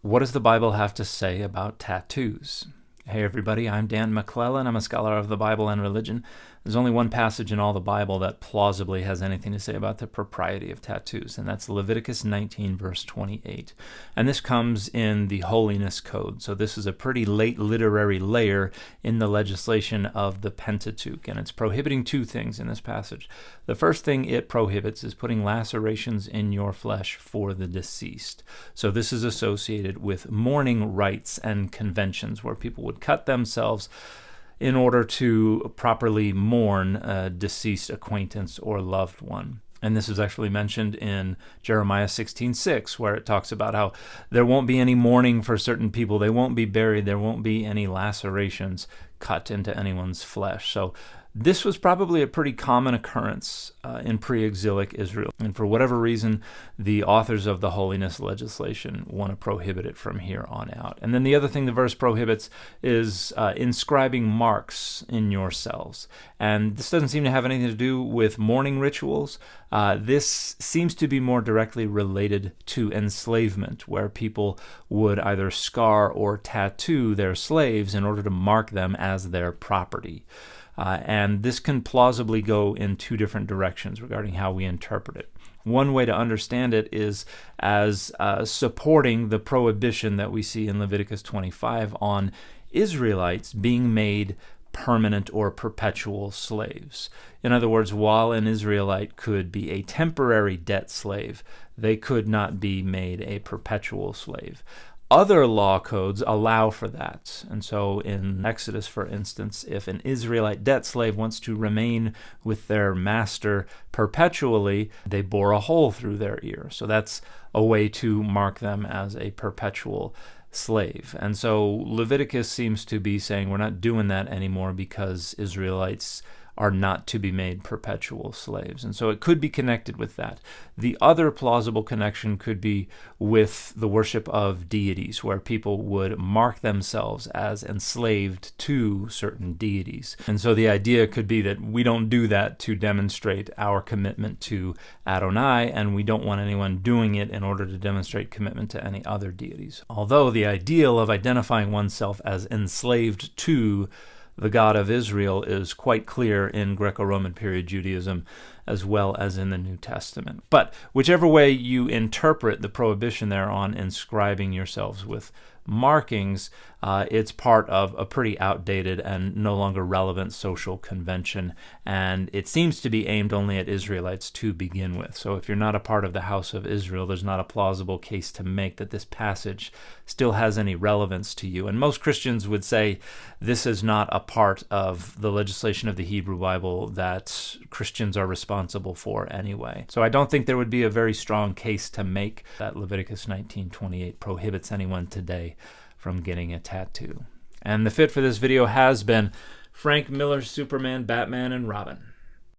What does the Bible have to say about tattoos? Hey everybody, I'm Dan McClellan. I'm a scholar of the Bible and religion. There's only one passage in all the Bible that plausibly has anything to say about the propriety of tattoos, and that's Leviticus 19, verse 28. And this comes in the Holiness Code, so this is a pretty late literary layer in the legislation of the Pentateuch, and it's prohibiting two things in this passage. The first thing it prohibits is putting lacerations in your flesh for the deceased. So this is associated with mourning rites and conventions where people would cut themselves in order to properly mourn a deceased acquaintance or loved one. And this is actually mentioned in Jeremiah 16:6, where it talks about how there won't be any mourning for certain people. They won't be buried. There won't be any lacerations cut into anyone's flesh. So this was probably a pretty common occurrence in pre-exilic Israel. And for whatever reason, the authors of the holiness legislation want to prohibit it from here on out. And then the other thing the verse prohibits is inscribing marks in yourselves. And this doesn't seem to have anything to do with mourning rituals. This seems to be more directly related to enslavement, where people would either scar or tattoo their slaves in order to mark them as their property. And this can plausibly go in two different directions regarding how we interpret it. One way to understand it is as supporting the prohibition that we see in Leviticus 25 on Israelites being made permanent or perpetual slaves. In other words, while an Israelite could be a temporary debt slave, they could not be made a perpetual slave. Other law codes allow for that. And so in Exodus, for instance, if an Israelite debt slave wants to remain with their master perpetually, they bore a hole through their ear. So that's a way to mark them as a perpetual slave. And so Leviticus seems to be saying we're not doing that anymore because Israelites are not to be made perpetual slaves. And so it could be connected with that. The other plausible connection could be with the worship of deities, where people would mark themselves as enslaved to certain deities. And so the idea could be that we don't do that to demonstrate our commitment to Adonai, and we don't want anyone doing it in order to demonstrate commitment to any other deities. Although the ideal of identifying oneself as enslaved to the God of Israel is quite clear in Greco-Roman period Judaism as well as in the New Testament. But whichever way you interpret the prohibition there on inscribing yourselves with markings, it's part of a pretty outdated and no longer relevant social convention, and it seems to be aimed only at Israelites to begin with. So if you're not a part of the house of Israel, there's not a plausible case to make that this passage still has any relevance to you. And most Christians would say this is not a part of the legislation of the Hebrew Bible that Christians are responsible for anyway. So I don't think there would be a very strong case to make that Leviticus 19:28 prohibits anyone today from getting a tattoo. And the fit for this video has been Frank Miller's Superman, Batman, and Robin.